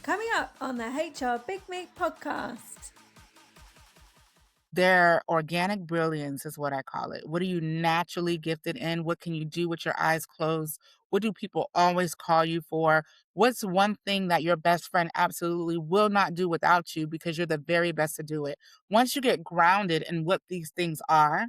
Coming up on the HR Big Meat podcast. Their organic brilliance is what I call it. What are you naturally gifted in? What can you do with your eyes closed? What do people always call you for? What's one thing that your best friend absolutely will not do without you because you're the very best to do it? Once you get grounded in what these things are,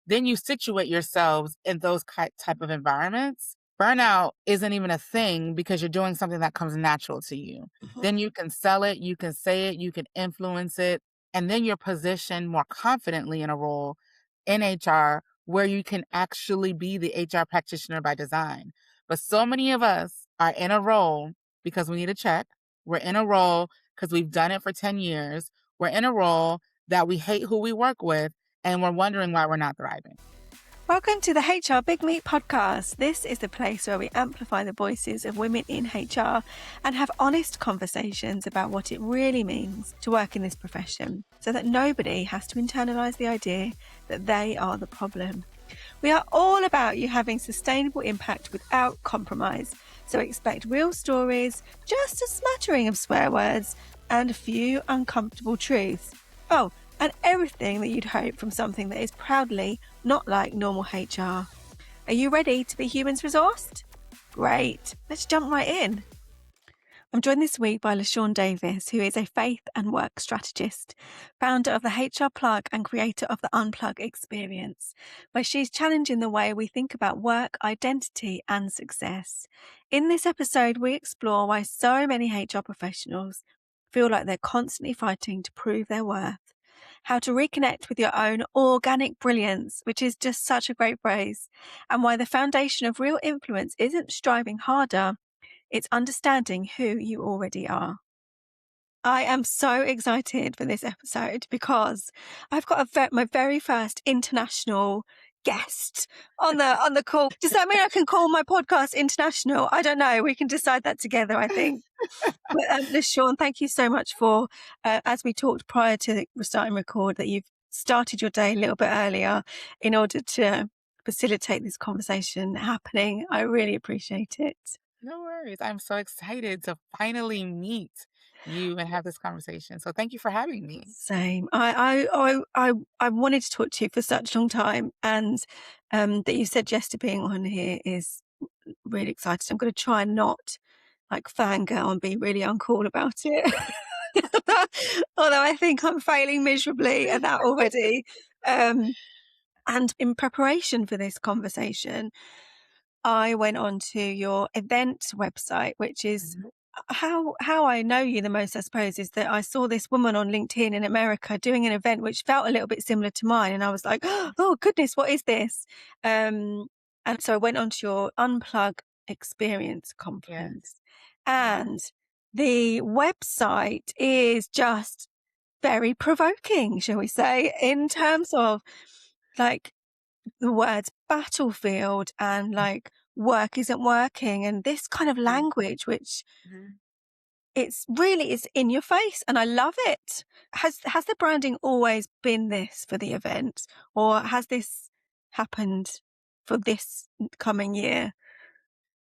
then you situate yourselves in those type of environments. Burnout isn't even a thing because you're doing something that comes natural to you. Then you can sell it, you can say it, you can influence it, and then you're positioned more confidently in a role in HR where you can actually be the HR practitioner by design. But so many of us are in a role because we need a check. We're in a role because we've done it for 10 years. We're in a role that we hate who we work with, and we're wondering why we're not thriving. Welcome to the HR Big Meat podcast. This is the place where we amplify the voices of women in HR and have honest conversations about what it really means to work in this profession so that nobody has to internalise the idea that they are the problem. We are all about you having sustainable impact without compromise. So expect real stories, just a smattering of swear words, and a few uncomfortable truths. Oh, and everything that you'd hope from something that is proudly not like normal HR. Are you ready to be humans resourced? Great, let's jump right in. I'm joined this week by LaShawn Davis, who is a faith and work strategist, founder of the UNPLUG and creator of the UNPLUG Experience, where she's challenging the way we think about work, identity, and success. In this episode, we explore why so many HR professionals feel like they're constantly fighting to prove their worth, how to reconnect with your own organic brilliance, which is just such a great phrase, and why the foundation of real influence isn't striving harder, it's understanding who you already are. I am so excited for this episode because I've got my very first international guest on the call. Does that mean I can call my podcast international? I don't know. We can decide that together, I think. But LaShawn, thank you so much for, as we talked prior to starting record, that you've started your day a little bit earlier in order to facilitate this conversation happening. I really appreciate it. No worries. I'm so excited to finally meet you and have this conversation. So thank you for having me. Same. I wanted to talk to you for such a long time, and that you said yes to being on here is really exciting. I'm going to try and not like fangirl and be really uncool about it. Although I think I'm failing miserably at that already. And in preparation for this conversation, I went onto your event website, which is how I know you the most, I suppose, is that I saw this woman on LinkedIn in America doing an event which felt a little bit similar to mine. And I was like, oh, goodness, what is this? And so I went onto your UNPLUG Experience conference. And the website is just very provoking, shall we say, in terms of like the words battlefield and like work isn't working and this kind of language, which it's in your face and I love it. Has the branding always been this for the event, or has this happened for this coming year?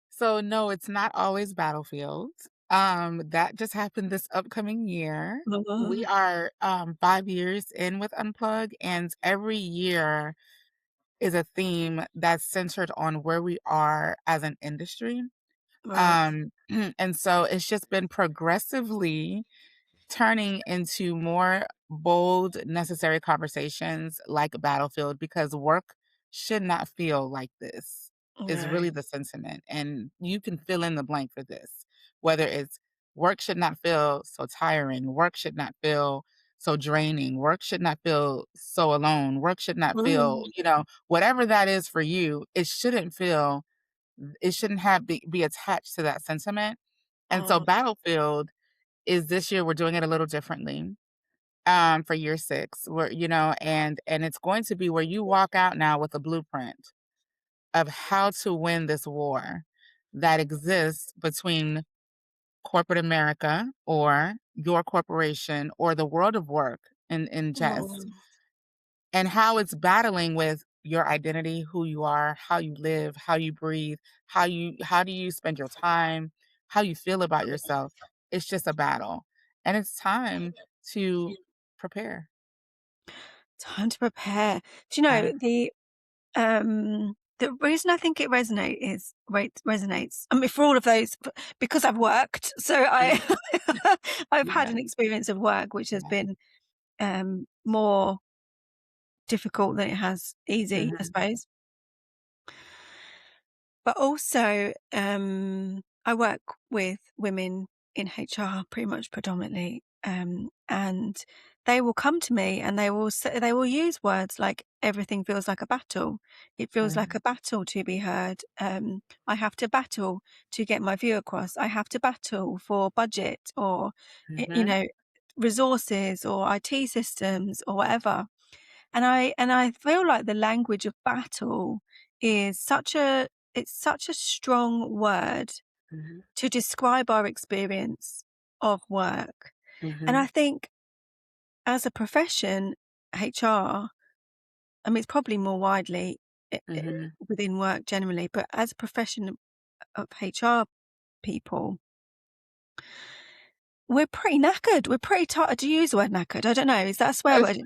So no, it's not always battlefield. That just happened this upcoming year. We are 5 years in with Unplug, and every year is a theme that's centered on where we are as an industry. Right. And so it's just been progressively turning into more bold, necessary conversations like Battlefield, because work should not feel like this, is really Right. the sentiment. And you can fill in the blank for this, whether it's work should not feel so tiring, work should not feel so draining, work should not feel so alone, work should not feel, whatever that is for you, it shouldn't be attached to that sentiment. And so Battlefield is this year we're doing it a little differently, for year 6, where, and it's going to be where you walk out now with a blueprint of how to win this war that exists between corporate America or your corporation or the world of work in jest, and how it's battling with your identity, who you are, how you live, how you breathe, how do you spend your time, how you feel about yourself. It's just a battle, and it's time to prepare. Time to prepare. Do you Uh, know the reason I think it resonates, I mean, for all of those, because I've worked, so I mm, I've had yeah, an experience of work which has yeah. been more difficult than it has easy, I Mhm, suppose. But also, I work with women in HR pretty much predominantly, and they will come to me and they will use words like everything feels like a battle. It feels like mhm, a battle to be heard. I have to battle to get my view across. I have to battle for budget or, you mhm, know, resources or IT systems or whatever. And I feel like the language of battle is such a strong word mhm, to describe our experience of work. And I mhm, think as a profession, HR, I mean, it's probably more widely mhm. within work generally, but as a profession of HR people, we're pretty knackered. We're pretty tired. Do you use the word knackered? I don't know. Is that a swear word?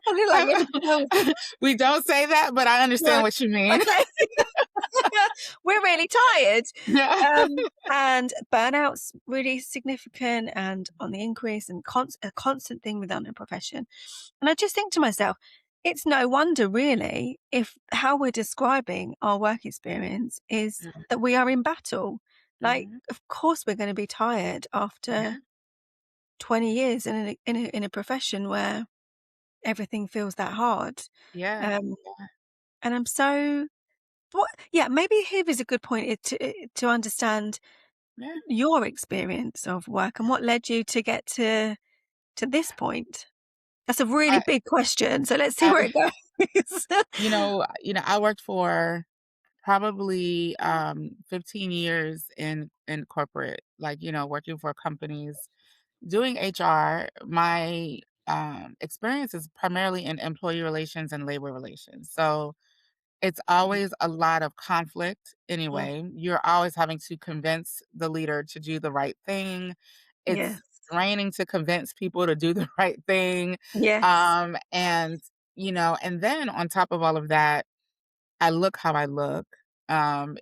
I feel like we're We don't say that, but I understand no. what you mean. Okay. We're really tired. Yeah. And burnout's really significant and on the increase and a constant thing within a profession. And I just think to myself, it's no wonder really if how we're describing our work experience is Mhm, that we are in battle. Like, mhm. of course we're going to be tired after Yeah, 20 years in a profession where everything feels that hard. yeah, Um, yeah, and I'm so what yeah, maybe here is a good point to understand yeah. your experience of work and what led you to get to this point. That's a really I big question, so let's see where I it goes. I worked for probably, 15 years in corporate, like, working for companies, doing HR. My, experience is primarily in employee relations and labor relations, so it's always a lot of conflict Mm, anyway. You're always having to convince the leader to do the right thing. It's yes, draining to convince people to do the right thing. yes, And then on top of all of that, I look how I look.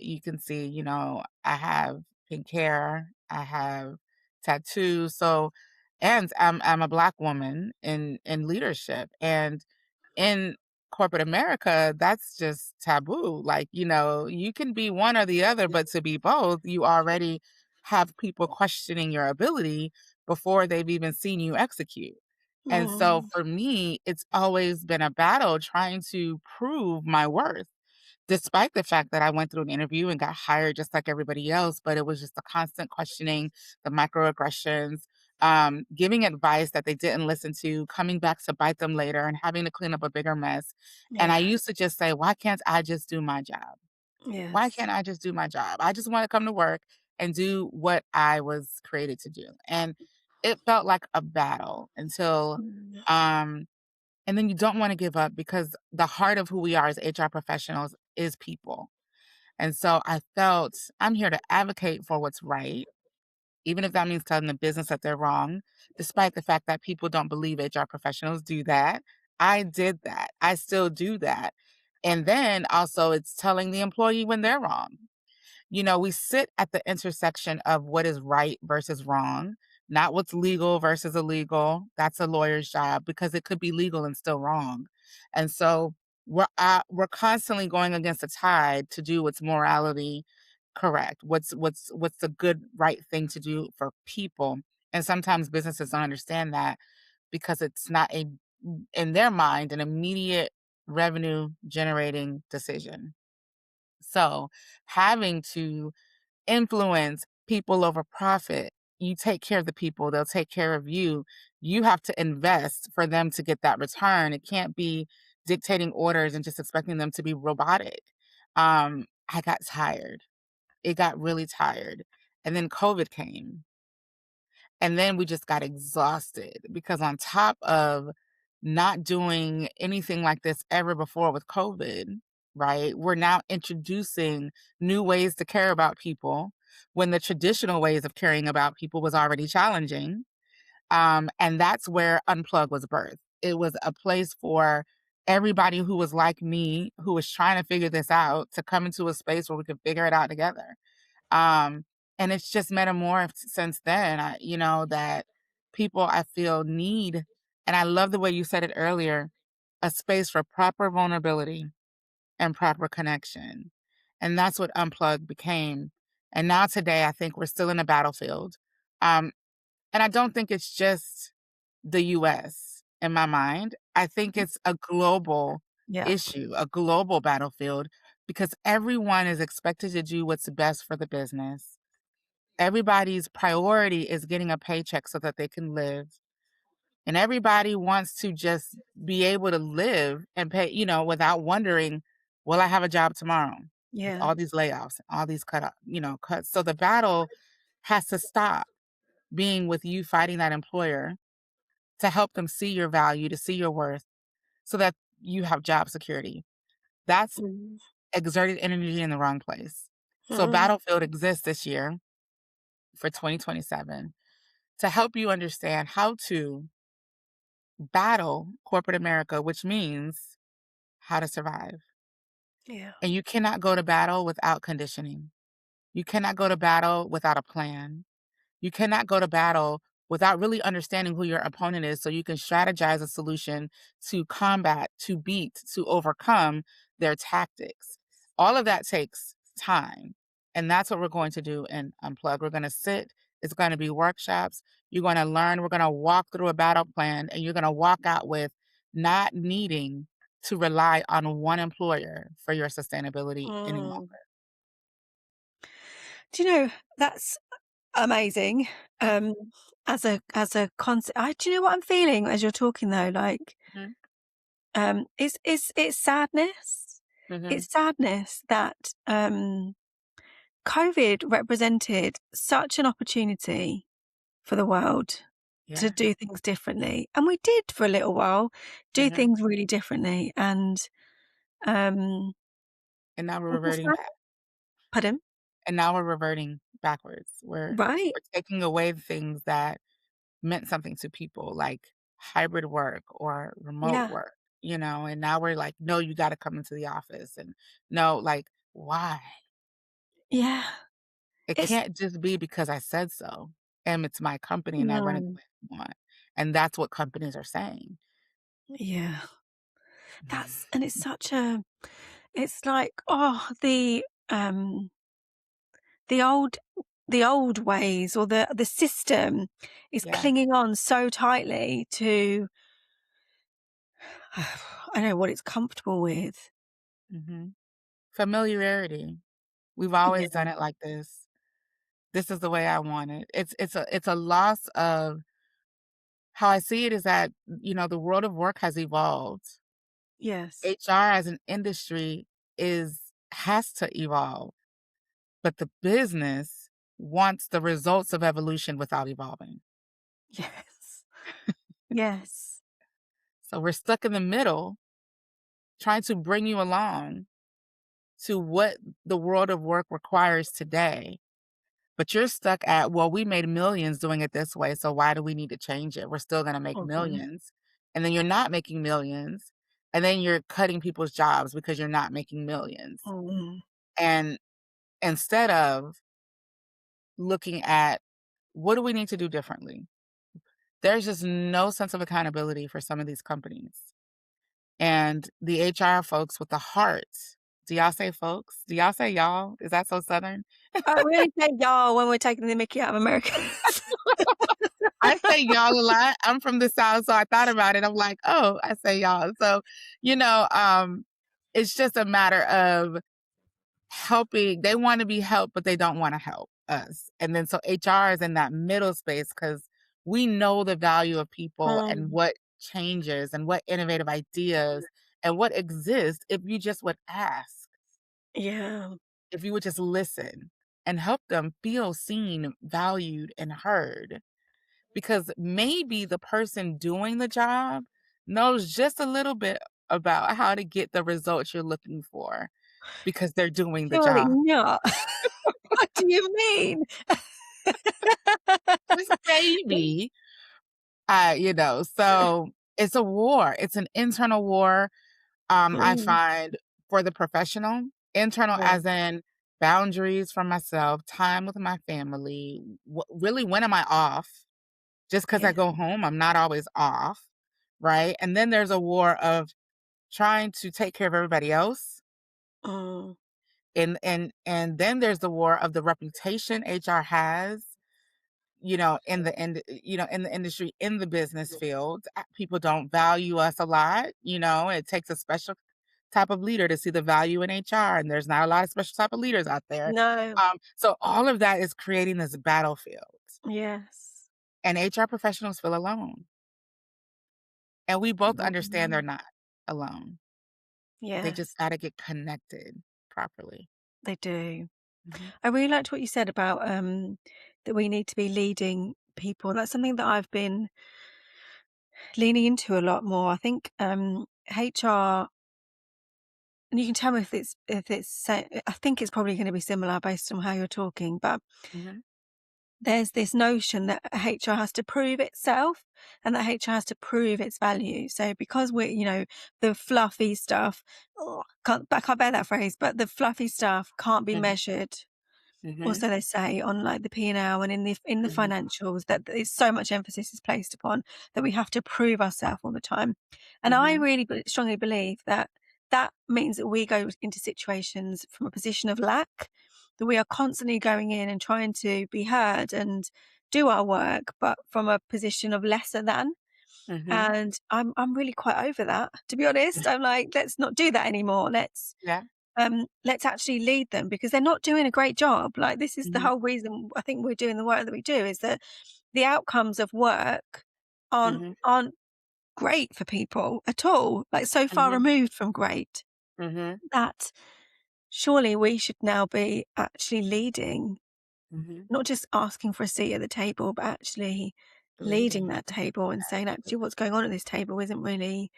You can see, I have pink hair, I have tattoos. So, and I'm a black woman in leadership, and in corporate America, that's just taboo. Like, you can be one or the other, but to be both, you already have people questioning your ability before they've even seen you execute. And so mm, for me, it's always been a battle trying to prove my worth, despite the fact that I went through an interview and got hired just like everybody else. But it was just the constant questioning, the microaggressions, giving advice that they didn't listen to, coming back to bite them later and having to clean up a bigger mess. And I yeah, used to just say, why can't I just do my job? Why yes, can't I just do my job? I just want to come to work and do what I was created to do. And it felt like a battle until, mm, um, and then you don't want to give up because the heart of who we are as HR professionals is people. And so I felt I'm here to advocate for what's right, even if that means telling the business that they're wrong, despite the fact that people don't believe HR professionals do that. I did that. I still do that. And then also it's telling the employee when they're wrong. We sit at the intersection of what is right versus wrong, not what's legal versus illegal. That's a lawyer's job because it could be legal and still wrong. And so we're constantly going against the tide to do what's morality correct. What's the good right thing to do for people. And sometimes businesses don't understand that because it's not in their mind an immediate revenue generating decision. So having to influence people over profit. You take care of the people, they'll take care of you. You have to invest for them to get that return. It can't be dictating orders and just expecting them to be robotic. I got tired. It got really tired. And then COVID came. And then we just got exhausted because on top of not doing anything like this ever before with COVID, right? We're now introducing new ways to care about people. when the traditional ways of caring about people was already challenging. And that's where Unplug was birthed. It was a place for everybody who was like me, who was trying to figure this out, to come into a space where we could figure it out together. Um, and it's just metamorphed since then. That people I feel need, and I love the way you said it earlier, a space for proper vulnerability and proper connection. And that's what Unplugged became. And now today, I think we're still in a battlefield. Um, and I don't think it's just the US in my mind. I think it's a global Yeah. issue, a global battlefield, because everyone is expected to do what's best for the business. Everybody's priority is getting a paycheck so that they can live. And everybody wants to just be able to live and pay, without wondering, will I have a job tomorrow? With Yeah. all these layoffs, all these cuts. So the battle has to stop being with you fighting that employer to help them see your value, to see your worth, so that you have job security. That's Mm. exerted energy in the wrong place. So Mm. Battlefield exists this year for 2027 to help you understand how to battle corporate America, which means how to survive. Yeah. And you cannot go to battle without conditioning. You cannot go to battle without a plan. You cannot go to battle without really understanding who your opponent is so you can strategize a solution to combat, to beat, to overcome their tactics. All of that takes time. And that's what we're going to do in Unplug. We're going to sit, it's going to be workshops. You're going to learn, we're going to walk through a battle plan, and you're going to walk out with not needing to rely on one employer for your sustainability anymore. Mm. Do you know, that's amazing. Um, as a concept, do you know what I'm feeling as you're talking though? Like, Mhm, it's sadness. mhm. It's sadness that COVID represented such an opportunity for the world to Yeah. do things differently, and we did for a little while do Mhm. things really differently. And um, And now we're it was reverting sad. back. Pardon? And now we're reverting backwards. Right? We're taking away the things that meant something to people, like hybrid work or remote Yeah, work, and now we're like, "No, you gotta come into the office," and no, like, why? yeah. It It's can't just be because I said so, and it's my company and I run it mm, the way I want, and that's what companies are saying. yeah. Mhm. That's and it's such a. It's like the old the old ways or the system is Yeah, clinging on so tightly to I don't know what it's comfortable with. mhm. Familiarity. We've always Yeah. done it like this. This is the way I want it. It's a loss of how I see it is that, the world of work has evolved. Yes. HR as an industry has to evolve, but the business wants the results of evolution without evolving. Yes. Yes. So we're stuck in the middle trying to bring you along to what the world of work requires today. But you're stuck at, well, we made millions doing it this way, so why do we need to change it? We're still gonna make Mhm. millions. And then you're not making millions, and then you're cutting people's jobs because you're not making millions. Mhm. And instead of looking at what do we need to do differently? There's just no sense of accountability for some of these companies. And the HR folks with the heart. Do y'all say folks? Do y'all say y'all? Is that so Southern? We only say y'all when we're taking the mickey out of Americans. I say y'all a lot. I'm from the South, so I thought about it. I'm like, oh, I say y'all. So, you know, um, it's just a matter of helping. They want to be helped, but they don't want to help us. And then so HR is in that middle space because we know the value of people and Mm. what changes and what innovative ideas and what exists if you just would ask, Yeah. if you would just listen and help them feel seen, valued, and heard. Because maybe the person doing the job knows just a little bit about how to get the results you're looking for because they're doing the Surely job. not. What do you mean? Just maybe. So it's a war. It's an internal war. I Mm, find for the professional, internal yeah, as in boundaries for myself, time with my family. Really, when am I off? Just because I yeah. go home, I'm not always off, right? And then there's a war of trying to take care of everybody else. Mm, And then there's the war of the reputation HR has, in the industry, in the business field. People don't value us a lot. It takes a special type of leader to see the value in HR, and there's not a lot of special type of leaders out there. no, So all of that is creating this battlefield, yes. and HR professionals feel alone. And we both understand they're Mm, not alone. They yes, just got to get connected properly. they do. Mhm, I really liked what you said about that we need to be leading people. That's something that I've been leaning into a lot more. I think HR, and you can tell me I think it's probably going to be similar based on how you're talking, but mhm, there's this notion that HR has to prove itself and that HR has to prove its value. So because we're, the fluffy stuff, oh, I can't bear that phrase, but the fluffy stuff can't be mhm, measured. mhm, Also, they say on like the P&L and in the mhm, financials that there's so much emphasis is placed upon that we have to prove ourselves all the time. And I mhm, really strongly believe that that means that we go into situations from a position of lack, that we are constantly going in and trying to be heard and do our work, but from a position of lesser than. mhm. And I'm really quite over that, to be honest. I'm like, let's not do that anymore. Yeah. Let's actually lead them because they're not doing a great job. Like this is the Mhm, whole reason I think we're doing the work that we do is that the outcomes of work mhm, aren't great for people at all. Like so far mhm, removed from great mhm, that surely we should now be actually leading, mhm. not just asking for a seat at the table, but actually leading Leading. that table and saying, actually, what's going on at this table isn't really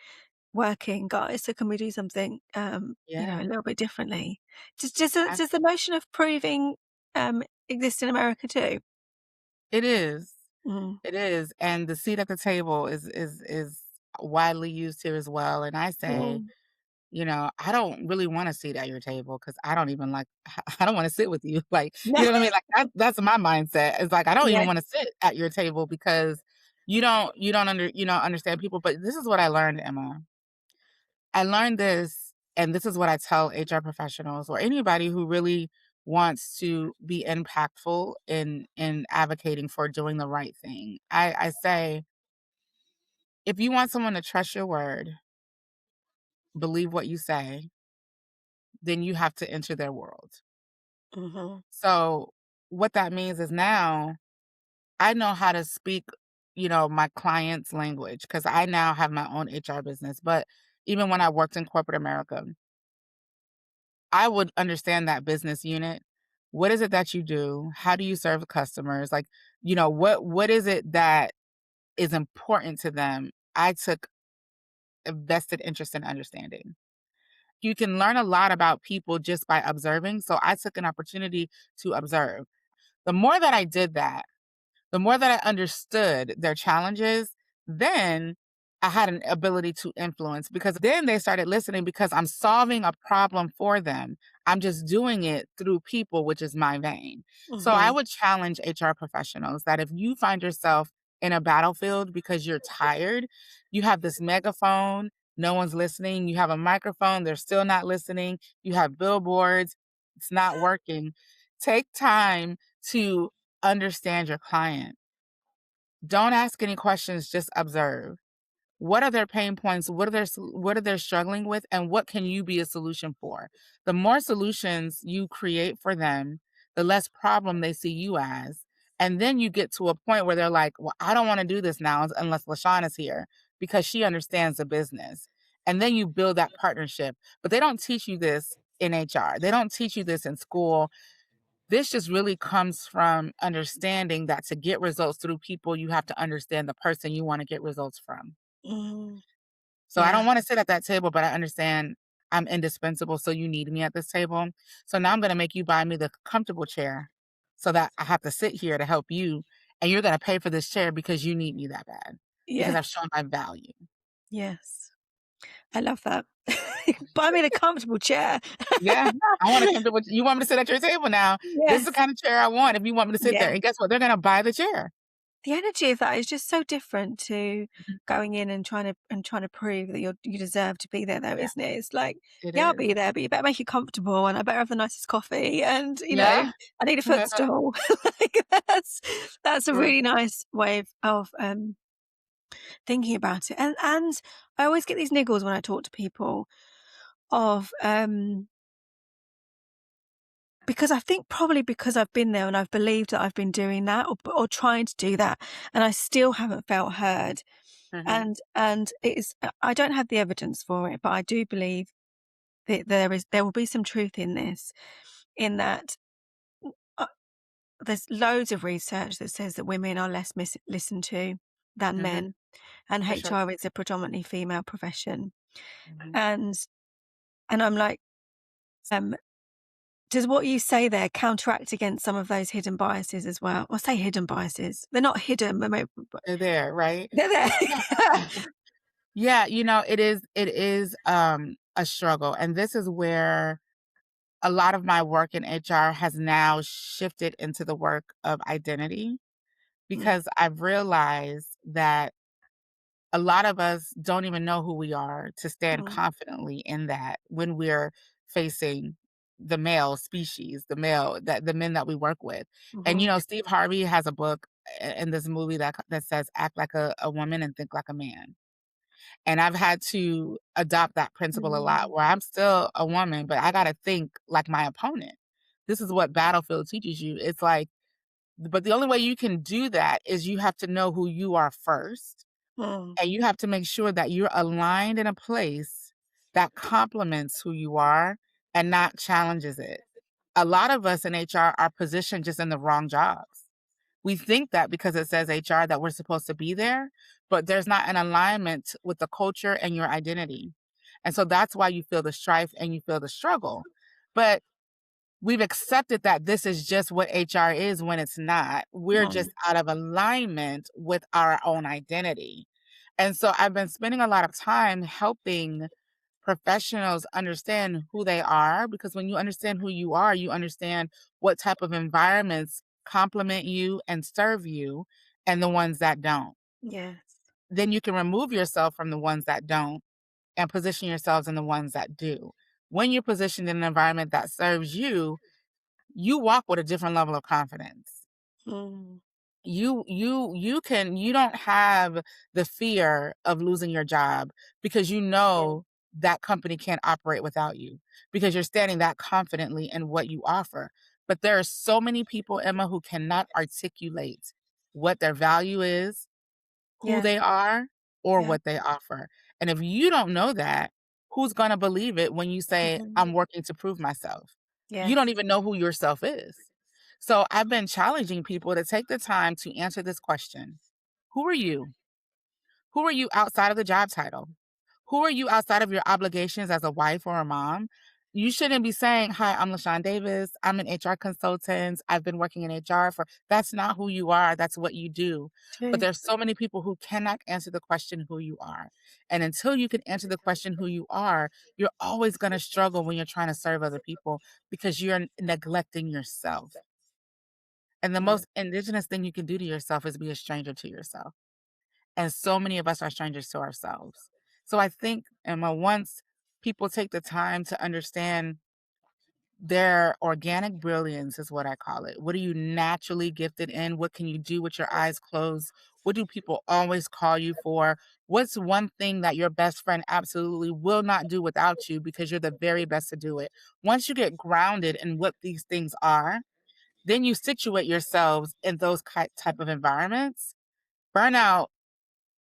working, guys. So can we do something, a Yeah. little bit differently? Does the notion of proving exist in America too? It is. Mm. It is, and the seat at the table is widely used here as well, and I say, Mm. I don't really want a seat at your table because I don't even like I don't wanna sit with you, like, you know what I mean? Like, that's my mindset. It's like, I don't even Yes. wanna sit at your table because you don't understand people, but this is what I learned, Emma. I learned this, and this is what I tell HR professionals or anybody who really wants to be impactful in advocating for doing the right thing. I say, if you want someone to trust your word, believe what you say, then you have to enter their world. Mhm. So what that means is now I know how to speak, my client's language because I now have my own HR business. But even when I worked in corporate America, I would understand that business unit. What is it that you do? How do you serve customers? Like, what is it that is important to them? I took a vested interest in understanding. You can learn a lot about people just by observing. So I took an opportunity to observe. The more that I did that, the more that I understood their challenges, then I had an ability to influence because then they started listening because I'm solving a problem for them. I'm just doing it through people, which is my vein. So I Mhm. would challenge HR professionals that if you find yourself in a battlefield because you're tired, you have this megaphone, no one's listening, you have a microphone, they're still not listening, you have billboards, it's not working. Take time to understand your client. Don't ask any questions, just observe. What are their pain points? What are they struggling with and what can you be a solution for? The more solutions you create for them, the less problem they see you as. And then you get to a point where they're like, "Well, I don't want to do this now unless LaShawn is here because she understands the business." And then you build that partnership. But they don't teach you this in HR. They don't teach you this in school. This just really comes from understanding that to get results through people, you have to understand the person you wanna get results from. Mhm. So I Yeah. don't wanna sit at that table, but I understand I'm indispensable, so you need me at this table. So now I'm gonna make you buy me the comfortable chair so that I have to sit here to help you, and you're gonna pay for this chair because you need me that bad, because Yeah. I've shown my value. Yes. I love that. Buy me the comfortable chair. Yeah, I want a comfortable you want me to sit at your table now. This is the Yes. kind of chair I want if you want me to sit there, Yeah. and guess what? They're gonna buy the chair. The energy of that is just so different to Mhm. going in and trying to prove that you deserve to be there though, Yeah, isn't it? It's like, it yeah, I'll is. be there, but you better make it comfortable and I better have the nicest coffee and, Yeah. I need a footstool. Like that's a Right. really nice way of thinking about it. And I always get these niggles when I talk to people of because I think probably because I've been there and I've believed that I've been doing that or trying to do that, and I still haven't felt heard. Mhm, And it is I don't have the evidence for it, but I do believe that there will be some truth in this, in that uh, there's loads of research that says that women are less listened to than mhm, men, and for sure. HR is a predominantly female profession. Mhm. And I'm like, um, does what you say there counteract against some of those hidden biases as well? I say hidden biases; they're not hidden, but They're there, right? they're Yeah. there. Yeah, it is, a struggle, and this is where a lot of my work in HR has now shifted into the work of identity, Mm, because I've realized that a lot of us don't even know who we are to stand mm, confidently in that when we're facing the male species, the men that we work with. And mhm, Steve Harvey has a book in this movie that says act like a woman and think like a man. And I've had to adopt that principle a lot mm, where I'm still a woman, but I gotta think like my opponent. This is what Battlefield teaches you. It's like, but the only way you can do that is you have to know who you are first, mm, and you have to make sure that you're aligned in a place that complements who you are and not challenges it. A lot of us in HR are positioned just in the wrong jobs. We think that because it says HR that we're supposed to be there, but there's not an alignment with the culture and your identity. And so that's why you feel the strife and you feel the struggle. But we've accepted that this is just what HR is when it's not. We're just mm, out of alignment with our own identity. And so I've been spending a lot of time helping professionals understand who they are, because when you understand who you are, you understand what type of environments complement you and serve you and the ones that don't. yes, Then you can remove yourself from the ones that don't and position yourselves in the ones that do. When you're positioned in an environment that serves you, you walk with a different level of confidence. mm, You don't have the fear of losing your job because you yeah, know that company can't operate without you, because you're standing that confidently in what you offer. But there are so many people, Emma, who cannot articulate what their value is, who yeah, they are, or yeah, what they offer. And if you don't know that, who's going to believe it when you say, mhm, I'm working to prove myself? You don't yes, even know who yourself is. So I've been challenging people to take the time to answer this question. Who are you? Who are you outside of the job title? Who are you outside of your obligations as a wife or a mom? You shouldn't be saying, "Hi, I'm LaShawn Davis. I'm an HR consultant. I've been working in HR for." That's not who you are. That's what you do. But true, there's so many people who cannot answer the question who you are. And until you can answer the question who you are, you're always going to struggle when you're trying to serve other people because you're neglecting yourself. And the mm, most indigenous thing you can do to yourself is be a stranger to yourself. And so many of us are strangers to ourselves. So I think, Emma, once people take the time to understand their organic brilliance, is what I call it. What are you naturally gifted in? What can you do with your eyes closed? What do people always call you for? What's one thing that your best friend absolutely will not do without you because you're the very best to do it? Once you get grounded in what these things are, then you situate yourselves in those type of environments. Burnout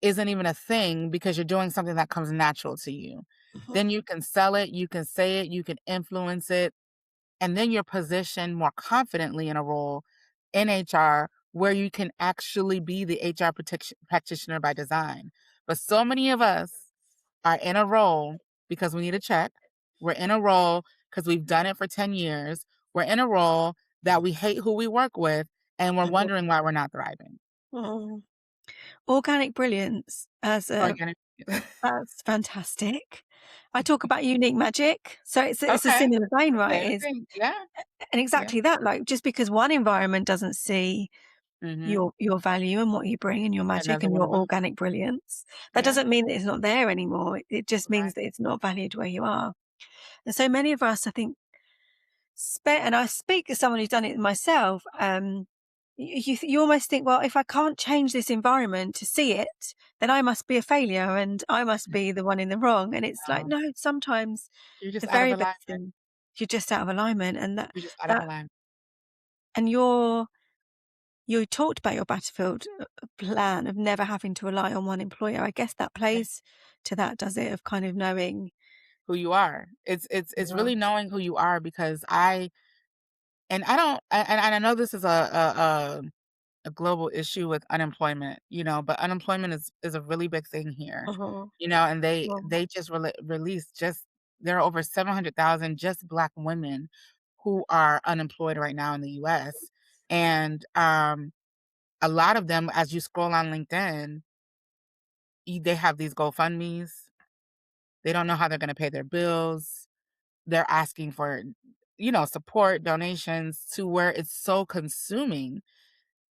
isn't even a thing because you're doing something that comes natural to you. mhm, Then you can sell it, you can say it, you can influence it, and then you're positioned more confidently in a role in HR where you can actually be the HR practitioner by design. But so many of us are in a role because we need a check. We're in a role because we've done it for 10 years. We're in a role that we hate who we work with, and we're wondering why we're not thriving. Mm. Organic brilliance as a Organic. that's fantastic. I talk about unique magic, so it's a Okay. similar vein, right? Same Is thing. Yeah. and Yeah. exactly that, like, just because one environment doesn't see Mhm. your value and what you bring and your magic Another and one your will. organic brilliance, that Yeah. doesn't mean that it's not there anymore. It just Right. means that it's not valued where you are. And so many of us, I think, and I speak as someone who's done it myself, you almost think, well, if I can't change this environment to see it, then I must be a failure and I must be the one in the wrong. And it's like, No, no, sometimes you're just the out of very best alignment. thing, you're just out of alignment, and You're just out of that alignment. and you talked about your battlefield plan of never having to rely on one employer. I guess that Yeah. plays to that, does it? Of kind of knowing. Who you are. It's Yeah. really knowing who you are because I don't and I know this is a global issue with unemployment, but unemployment is a really big thing here, Uh-huh. and Yeah. they just released just there are over 700,000 just Black women who are unemployed right now in the US. And a lot of them, as you scroll on LinkedIn, they have these GoFundMe's. They don't know how they're going to pay their bills. They're asking for, support donations to where it's so consuming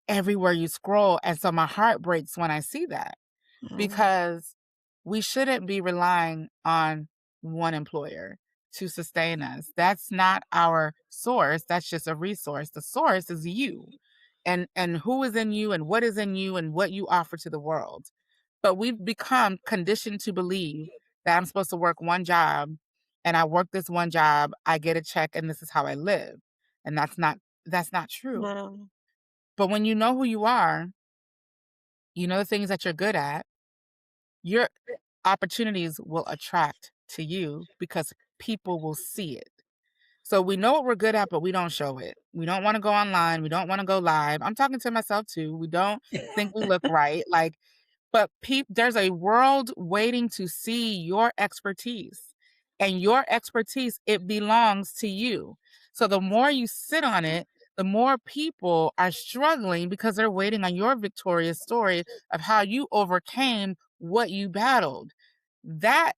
everywhere you scroll. And so my heart breaks when I see that Mm. because we shouldn't be relying on one employer to sustain us. That's not our source. That's just a resource. The source is you and who is in you and what is in you and what you offer to the world. But we've become conditioned to believe that I'm supposed to work one job and I work this one job, I get a check and this is how I live. And that's not true. No. But when you know who you are, you know the things that you're good at, your opportunities will attract to you because people will see it. So we know what we're good at, but we don't show it. We don't want to go online. We don't want to go live. I'm talking to myself too. We don't think we look right. But there's a world waiting to see your expertise. And your expertise, it belongs to you. So the more you sit on it, the more people are struggling because they're waiting on your victorious story of how you overcame what you battled. That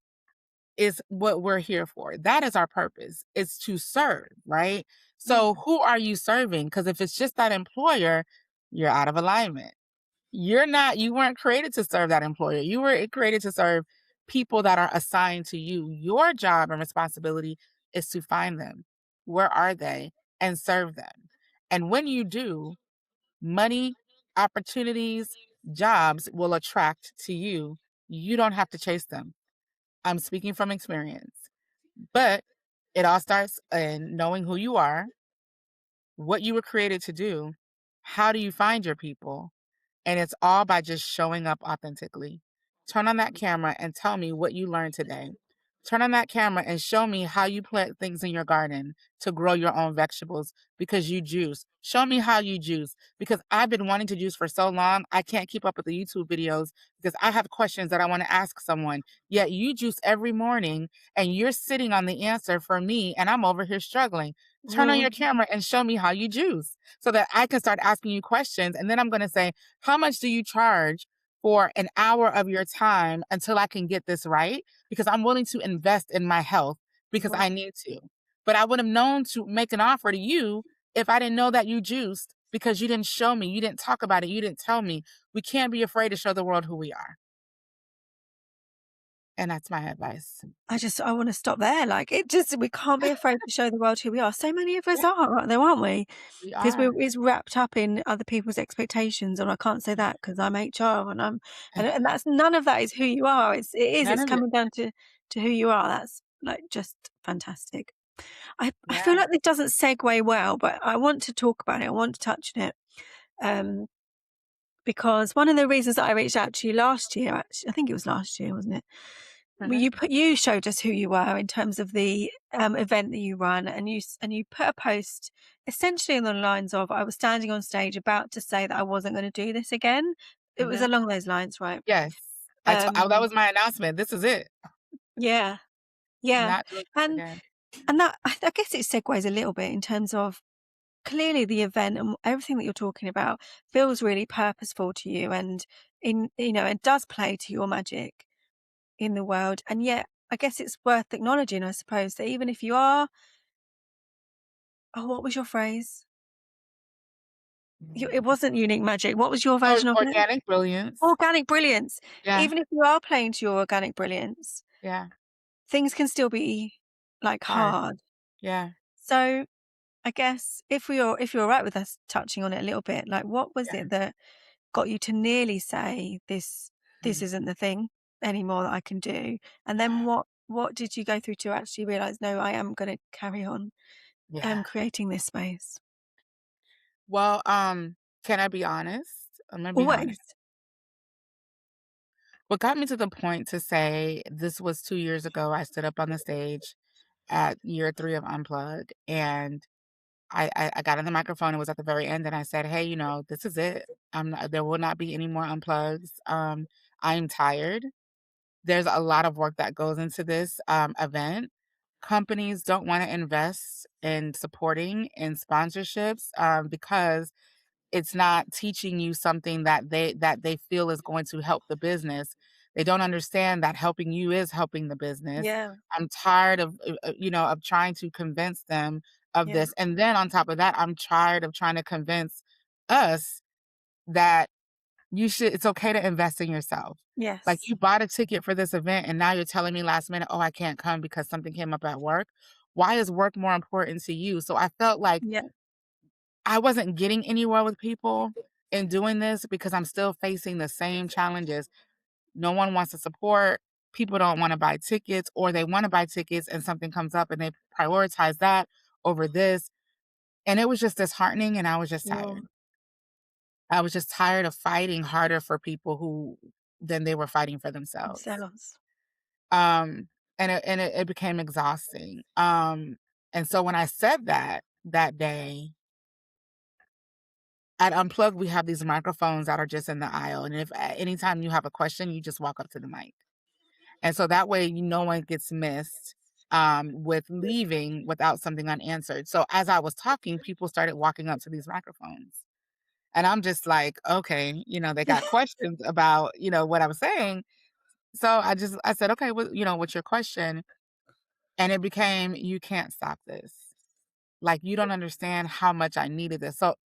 is what we're here for. That is our purpose. It's to serve, right? So Mm. who are you serving? Because if it's just that employer, you're out of alignment. You weren't created to serve that employer. You were created to serve people that are assigned to you. Your job and responsibility is to find them. Where are they? And serve them. And when you do, money, opportunities, jobs will attract to you. You don't have to chase them. I'm speaking from experience. But it all starts in knowing who you are, what you were created to do, how do you find your people, and it's all by just showing up authentically. Turn on that camera and tell me what you learned today. Turn on that camera and show me how you plant things in your garden to grow your own vegetables because you juice. Show me how you juice because I've been wanting to juice for so long. I can't keep up with the YouTube videos because I have questions that I want to ask someone. Yet you juice every morning and you're sitting on the answer for me and I'm over here struggling. Turn on your Mhm. camera and show me how you juice so that I can start asking you questions. And then I'm going to say, how much do you charge for an hour of your time until I can get this right? Because I'm willing to invest in my health because Mhm. I need to. But I would have known to make an offer to you if I didn't know that you juiced because you didn't show me, you didn't talk about it, you didn't tell me. We can't be afraid to show the world who we are. And that's my advice. I wanna stop there, like, it just we can't be afraid to show the world who we are. So many of us Yeah, are, right there, aren't we? we Because are. it's wrapped up in other people's expectations, and I can't say that because 'cause I'm HR and and that's none of that is who you are. None It's of it. coming down to who you are. That's, like, just fantastic. I feel Yeah. like this doesn't segue well, but I want to talk about it. I want to touch on it, um, because one of the reasons that I reached out to you last year, actually, I think it was last year, wasn't it? Well, Mhm. you showed us who you were in terms of the, event that you run, and you put a post essentially on the lines of, "I was standing on stage about to say that I wasn't gonna do this again." It was Mhm. along those lines, right? Yes. That Um, was my announcement. This is it. yeah. Yeah. not doing this And again. that I guess it segues a little bit in terms of clearly the event and everything that you're talking about feels really purposeful to you and it does play to your magic in the world. And yet I guess it's worth acknowledging, I suppose, that even if you are what was your phrase? It wasn't unique magic. What was your Oh, version of it? organic brilliance. Organic brilliance. Yeah, Even if you are playing to your organic brilliance, yeah, things can still be, like, hard. hard. Yeah, So, I guess if you're all right with us touching on it a little bit, like, what was yeah. it that got you to nearly say, "This isn't the thing anymore that I can do," and then what did you go through to actually realize, "No, I am gonna carry on, Yeah. creating this space?" Well, can I be honest? I'm gonna be Always. honest. What got me to the point to say this was 2 years ago, I stood up on the stage at year 3 of Unplug, and I got on the microphone, it was at the very end, and I said, "Hey, this is it. There will not be any more unplugs. I'm tired. There's a lot of work that goes into this, event. Companies don't wanna invest in supporting in sponsorships, because it's not teaching you something that they feel is going to help the business. They don't understand that helping you is helping the business. Yeah, I'm tired of trying to convince them of yeah, this, and then on top of that, I'm tired of trying to convince us that it's okay to invest in yourself. Like, yes, you bought a ticket for this event, and now you're telling me last minute, "Oh, I can't come because something came up at work." Why is work more important to you? So I felt like yeah, I wasn't getting anywhere with people in doing this because I'm still facing the same challenges. No one wants to support. People don't wanna buy tickets, or they wanna buy tickets and something comes up and they prioritize that over this, and it was just disheartening, and I was just mm, tired. I was just tired of fighting harder for people than they were fighting for themselves. themselves. Um, and it became exhausting. And so when I said that day at Unplugged, we have these microphones that are just in the aisle, and if at anytime you have a question, you just walk up to the mic. And so that way, no one gets missed, with leaving without something unanswered. So as I was talking, people started walking up to these microphones. And I'm just like, okay, they got questions about, what I was saying. So I said, okay, what's your question? And it became, you can't stop this. Like, you don't understand how much I needed this. So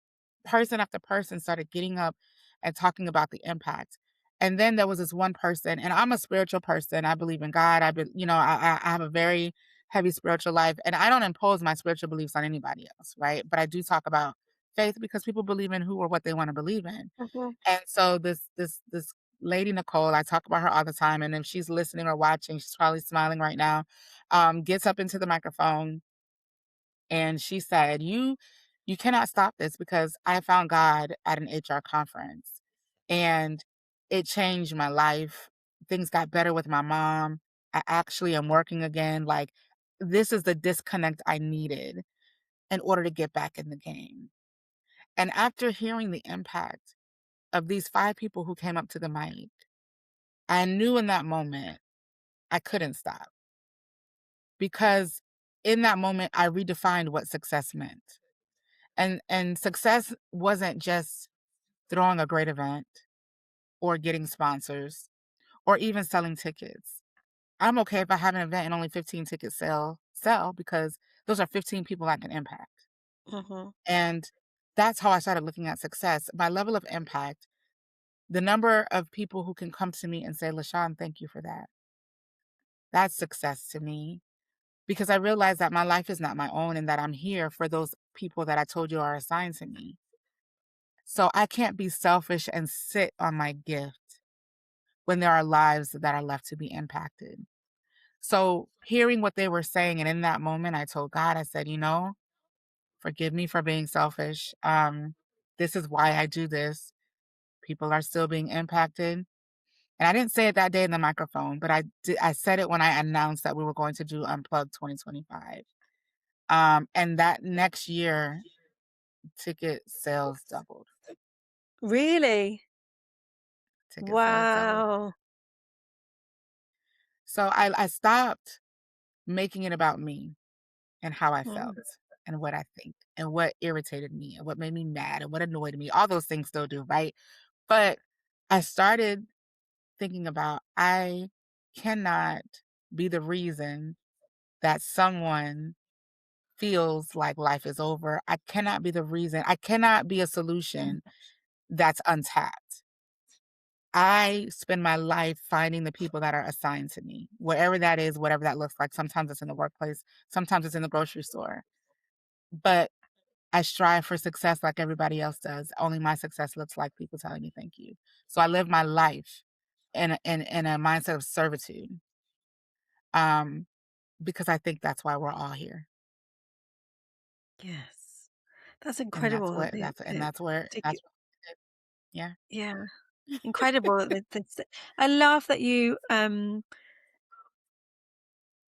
person after person started getting up and talking about the impact. And then there was this one person, and I'm a spiritual person. I believe in God. I have a very heavy spiritual life, and I don't impose my spiritual beliefs on anybody else, right? But I do talk about faith because people believe in who or what they want to believe in. Mhm. And so this lady Nicole, I talk about her all the time, and if she's listening or watching, she's probably smiling right now. Gets up into the microphone and she said, You cannot stop this because I found God at an HR conference and it changed my life. Things got better with my mom. I actually am working again. Like, this is the disconnect I needed in order to get back in the game. And after hearing the impact of these 5 people who came up to the mic, I knew in that moment I couldn't stop because in that moment I redefined what success meant. And success wasn't just throwing a great event or getting sponsors or even selling tickets. I'm okay if I have an event and only 15 tickets sell because those are 15 people I can impact. Mhm. And that's how I started looking at success. My level of impact, the number of people who can come to me and say, LaShawn, thank you for that. That's success to me because I realize that my life is not my own and that I'm here for those people that I told you are assigned to me. So I can't be selfish and sit on my gift when there are lives that are left to be impacted. So hearing what they were saying, and in that moment, I told God, I said, forgive me for being selfish. This is why I do this. People are still being impacted. And I didn't say it that day in the microphone, but I said it when I announced that we were going to do Unplugged 2025. And that next year, ticket sales doubled. Really? Ticket sales doubled. Wow. So I stopped making it about me and how I felt Mm. and what I think and what irritated me and what made me mad and what annoyed me. All those things still do, right? But I started thinking about I cannot be the reason that someone feels like life is over. I cannot be the reason. I cannot be a solution that's untapped. I spend my life finding the people that are assigned to me, wherever that is, whatever that looks like. Sometimes it's in the workplace, sometimes it's in the grocery store. But I strive for success like everybody else does. Only my success looks like people telling me thank you. So I live my life in a mindset of servitude. Um, because I think that's why we're all here. Yes. That's And that's incredible that what that's and the that's where particular, that's yeah. yeah, incredible that I love that you,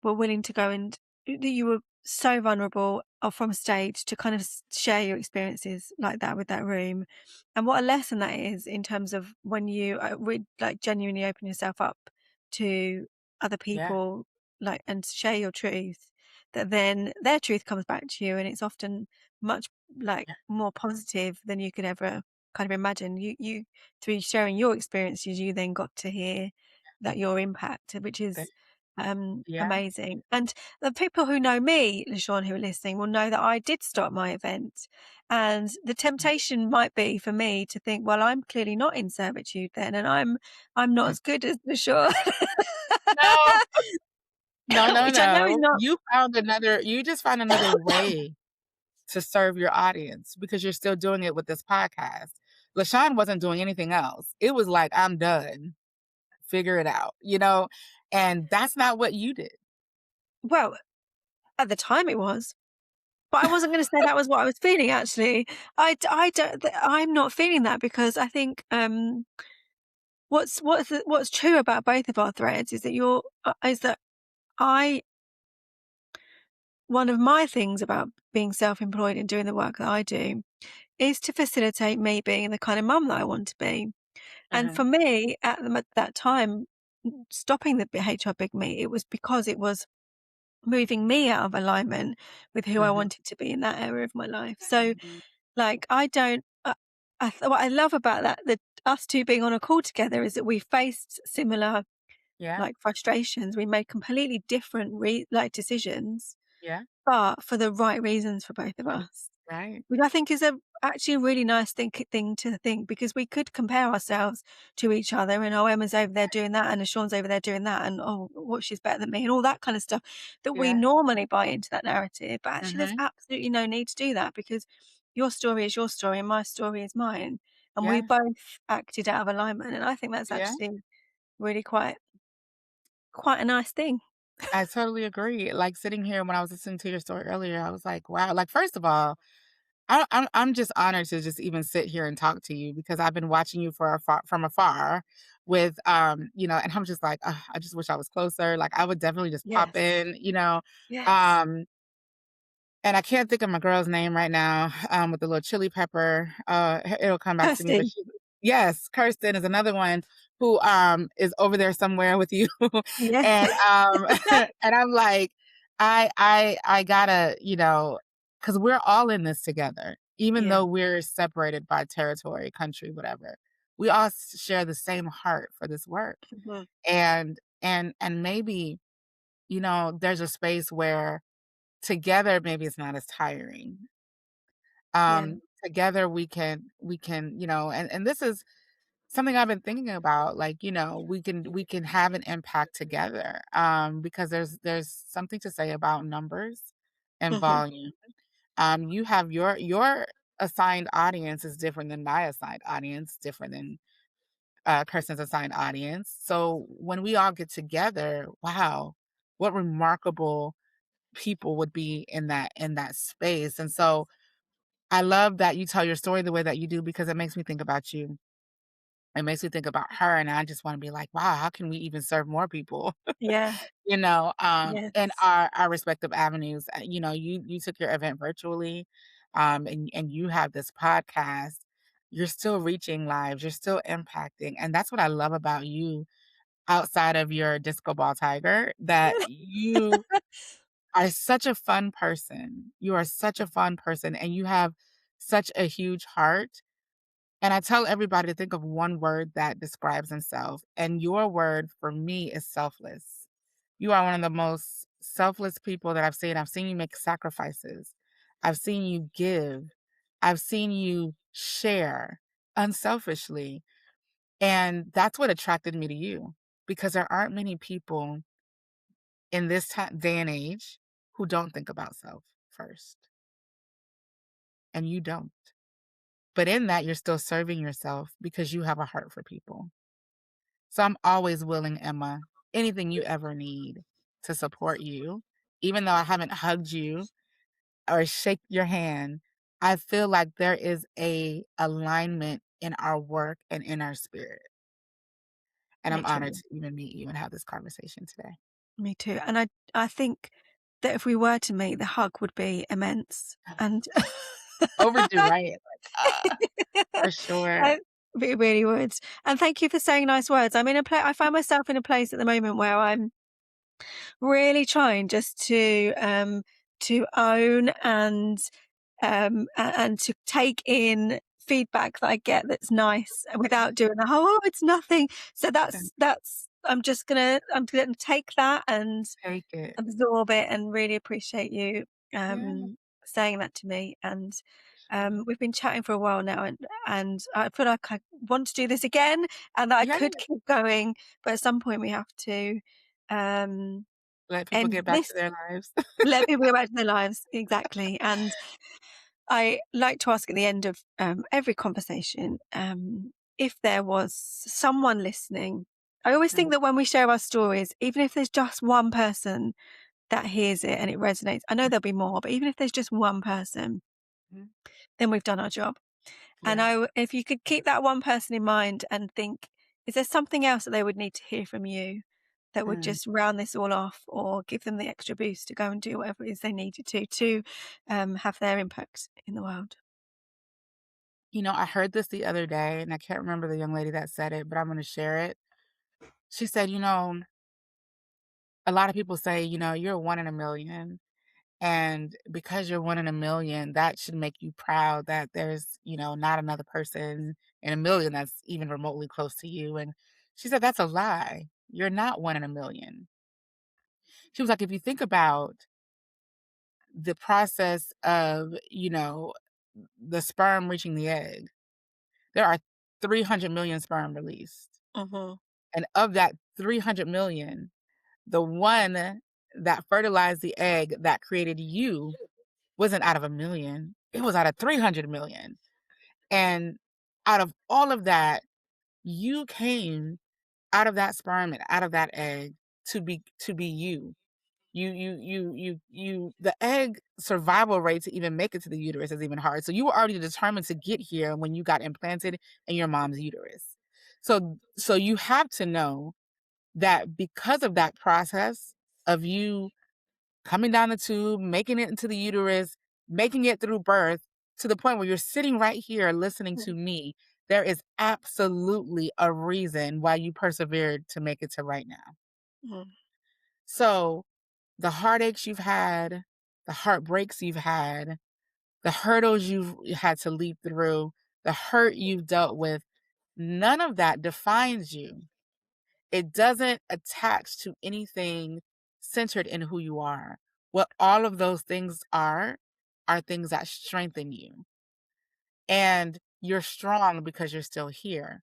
were willing to go and that you were so vulnerable from stage to kind of share your experiences like that with that room, and what a lesson that is in terms of when you like genuinely open yourself up to other Yeah. people, like, and share your truth, that then their truth comes back to you, and it's often much like Yeah. more positive than you could ever kind of imagine. You through sharing your experiences, you then got to hear that your impact, which That is yeah. amazing. And the people who know me, LaShawn, who are listening, will know that I did start my event. And the temptation might be for me to think, well, I'm clearly not in servitude then, and I'm not as good as LaShawn. No. No, no, Which I know is no. not. You just found another way to serve your audience because you're still doing it with this podcast. LaShawn wasn't doing anything else. It was like, I'm done. Figure it out, you know? And that's not what you did. Well, at the time it was. But I wasn't going to say that was what I was feeling. Actually, I don't. I'm not feeling that because I think what's true about both of our threads is that is that I one of my things about being self-employed and doing the work that I do is to facilitate me being the kind of mum that I want to be. And Uh-huh. for me, at that time, stopping the HR Big Meet, it was because it was moving me out of alignment with who I Mhm. wanted to be in that area of my life. So, Mhm. like, I don't. What I love about that us two being on a call together is that we faced similar Yeah. like frustrations. We made completely different like decisions, Yeah. but for the right reasons for both of us. Right. Which I think is actually a really nice thing to think, because we could compare ourselves to each other and, oh, Emma's over there doing that and Sean's over there doing that and, oh, what, she's better than me and all that kind of stuff that we Yeah. normally buy into that narrative. But actually, there's Mhm. absolutely no need to do that, because your story is your story and my story is mine. And we Yeah. both acted out of alignment. And I think that's Yeah. actually really quite a nice thing. I totally agree. Like, sitting here when I was listening to your story earlier, I was like, wow. Like, first of all, I'm just honored to just even sit here and talk to you because I've been watching you from afar with, and I'm just like, "Ugh, I just wish I was closer." Like, I would definitely just pop Yes. in. Yes. Um, and I can't think of my girl's name right now, with the little chili pepper. It'll come back to me, but Kirsty. yes, Kirsten is another one who, is over there somewhere with you. Yeah. And, and I'm like, I gotta, because 'cause we're all in this together, even Yeah. though we're separated by territory, country, whatever. We all share the same heart for this work. Mhm. And maybe, there's a space where together, maybe it's not as tiring. Yeah. Together we can, and this is something I've been thinking about, like, we can have an impact together, because there's something to say about numbers and Mhm. volume. You have your assigned audience is different than my assigned audience, different than Kirsten's assigned audience. So when we all get together, wow, what remarkable people would be in that space. And so I love that you tell your story the way that you do because it makes me think about you. It makes me think about her, and I just wanna be like, "Wow, how can we even serve more people?" Yeah. In Yes. our respective avenues. You took your event virtually, and you have this podcast. You're still reaching lives, you're still impacting, and that's what I love about you. outside of your disco ball tiger, that you are such a fun person. You are such a fun person, and you have such a huge heart. And I tell everybody to think of one word that describes themselves, and your word for me is selfless. You are one of the most selfless people that I've seen. I've seen you make sacrifices. I've seen you give. I've seen you share unselfishly. And that's what attracted me to you, because there aren't many people in this day and age who don't think about self first, and you don't. But in that, you're still serving yourself because you have a heart for people. So I'm always willing, Emma, anything you ever need to support you. Even though I haven't hugged you or shake your hand, I feel like there is a alignment in our work and in our spirit. And Me I'm honored too. to even meet you and have this conversation today. Me too. And I think that if we were to meet, the hug would be immense. And Overdue, right? Like, for sure. I it really would. And thank you for saying nice words. I'm in a place. I find myself in a place at the moment where I'm really trying just to own and to take in feedback that I get that's nice without doing the whole, "Oh, it's nothing." So that's I'm gonna take that and Take it. absorb it and really appreciate you Yeah. saying that to me. And Sure. we've been chatting for a while now, and I feel like I want to do this again and that I Yeah. could keep going, but at some point we have to um, Let people end get back this. to their lives. Let people go back to their lives, exactly. And I like to ask at the end of every conversation, if there was someone listening. I always think that when we share our stories, even if there's just one person that hears it and it resonates, I know there'll be more, but even if there's just one person, Mhm. then we've done our job. And Yeah. if you could keep that one person in mind and think, is there something else that they would need to hear from you that would Mm. just round this all off or give them the extra boost to go and do whatever it is they needed to have their impact in the world? I heard this the other day, and I can't remember the young lady that said it, but I'm gonna share it. She said, a lot of people say, you're one in a million. And because you're one in a million, that should make you proud that there's, not another person in a million that's even remotely close to you. And she said, that's a lie. You're not one in a million. She was like, if you think about the process of, the sperm reaching the egg, there are 300 million sperm released. Mhm. And of that 300 million, the one that fertilized the egg that created you wasn't out of a million, it was out of 300 million. And out of all of that, you came out of that sperm and out of that egg to be you. The egg survival rate to even make it to the uterus is even hard. So you were already determined to get here when you got implanted in your mom's uterus. So you have to know that because of that process of you coming down the tube, making it into the uterus, making it through birth to the point where you're sitting right here listening to me, there is absolutely a reason why you persevered to make it to right now. Mhm. So the heartaches you've had, the heartbreaks you've had, the hurdles you've had to leap through, the hurt you've dealt with, none of that defines you. It doesn't attach to anything centered in who you are. What all of those things are things that strengthen you. And you're strong because you're still here.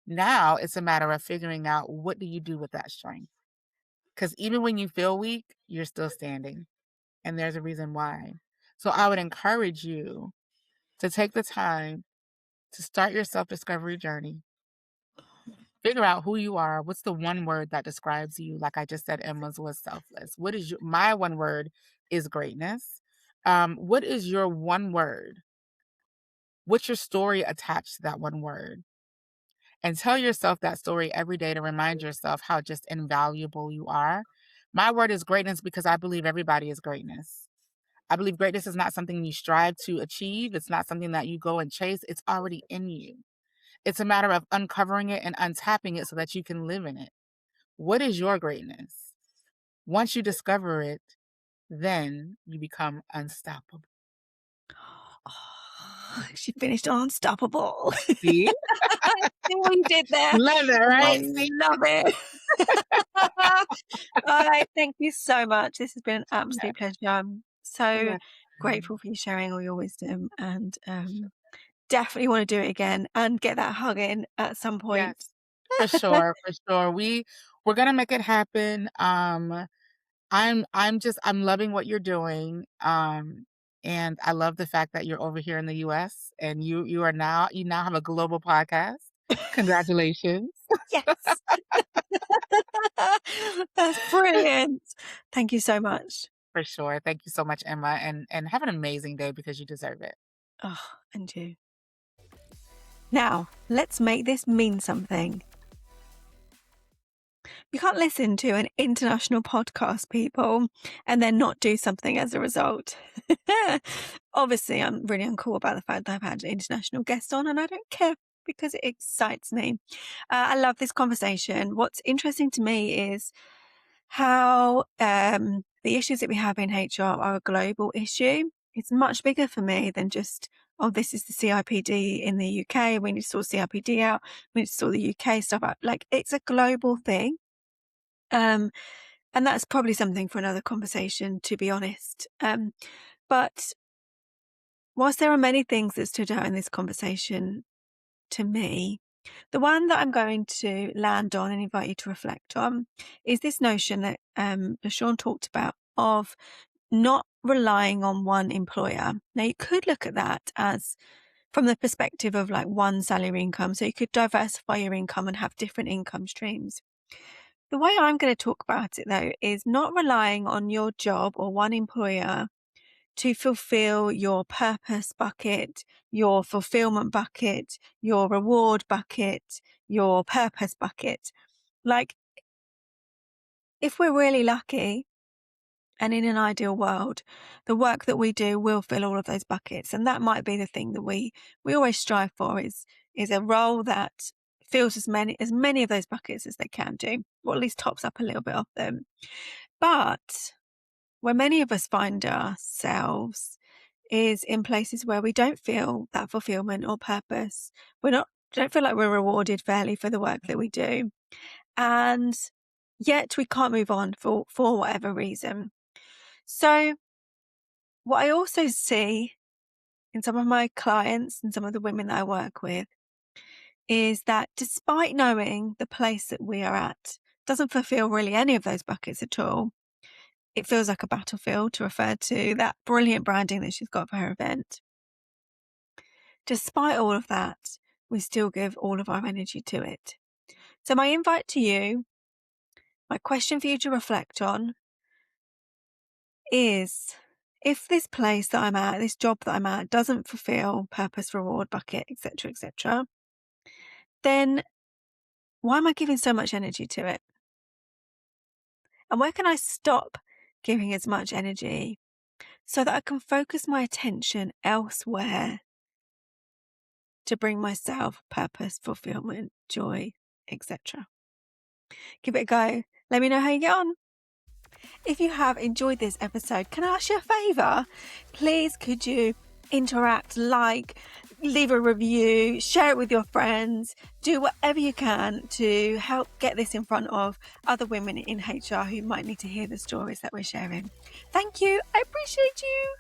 Now it's a matter of figuring out, what do you do with that strength? Because even when you feel weak, you're still standing. And there's a reason why. So I would encourage you to take the time to start your self discovery journey. Figure out who you are. What's the one word that describes you? Like I just said, Emma's was selfless. What is my one word is greatness. What is your one word? What's your story attached to that one word? And tell yourself that story every day to remind yourself how just invaluable you are. My word is greatness because I believe everybody is greatness. I believe greatness is not something you strive to achieve. It's not something that you go and chase. It's already in you. It's a matter of uncovering it and untapping it so that you can live in it. What is your greatness? Once you discover it, then you become unstoppable. Oh, she finished on Unstoppable. See? See what you did there? Love it, And I right? See? love it. All right, thank you so much. This has been an Yeah, absolute pleasure. I'm so yeah. grateful for you sharing all your wisdom and definitely want to do it again and get that hug in at some point. Yes, for sure, for sure. We're gonna make it happen. I'm loving what you're doing. And I love the fact that you're over here in the US and you now have a global podcast. Congratulations. Yes. That's brilliant. Thank you so much. For sure. Thank you so much, Emma, and have an amazing day because you deserve it. Oh, and you. Now, let's make this mean something. You can't listen to an international podcast, people, and then not do something as a result. Obviously, I'm really uncool about the fact that I've had international guests on, and I don't care because it excites me. I love this conversation. What's interesting to me is how the issues that we have in HR are a global issue. It's much bigger for me than just, oh, this is the CIPD in the UK. We need to sort CIPD out. We need to sort the UK stuff out. Like, it's a global thing. And that's probably something for another conversation, to be honest. But whilst there are many things that stood out in this conversation to me, the one that I'm going to land on and invite you to reflect on is this notion that LaShawn talked about of not relying on one employer. Now, you could look at that as from the perspective of like one salary income. So you could diversify your income and have different income streams. The way I'm going to talk about it, though, is not relying on your job or one employer to fulfill your purpose bucket, your fulfillment bucket, your reward bucket, your purpose bucket. Like, if we're really lucky and in an ideal world, the work that we do will fill all of those buckets. And that might be the thing that we always strive for is a role that fills as many of those buckets as they can do, or at least tops up a little bit of them. But where many of us find ourselves is in places where we don't feel that fulfillment or purpose. Don't feel like we're rewarded fairly for the work that we do. And yet we can't move on for whatever reason. So what I also see in some of my clients and some of the women that I work with is that despite knowing the place that we are at doesn't fulfill really any of those buckets at all, it feels like a battlefield, to refer to that brilliant branding that she's got for her event. Despite all of that, we still give all of our energy to it. So my invite to you, my question for you to reflect on is, if this place that I'm at, this job that I'm at doesn't fulfill purpose, reward, bucket, etc., then why am I giving so much energy to it? And where can I stop giving as much energy so that I can focus my attention elsewhere to bring myself purpose, fulfillment, joy, etc.? Give it a go. Let me know how you get on. If you have enjoyed this episode, can I ask you a favour? Please, could you interact, leave a review, share it with your friends, do whatever you can to help get this in front of other women in HR who might need to hear the stories that we're sharing. Thank you. I appreciate you.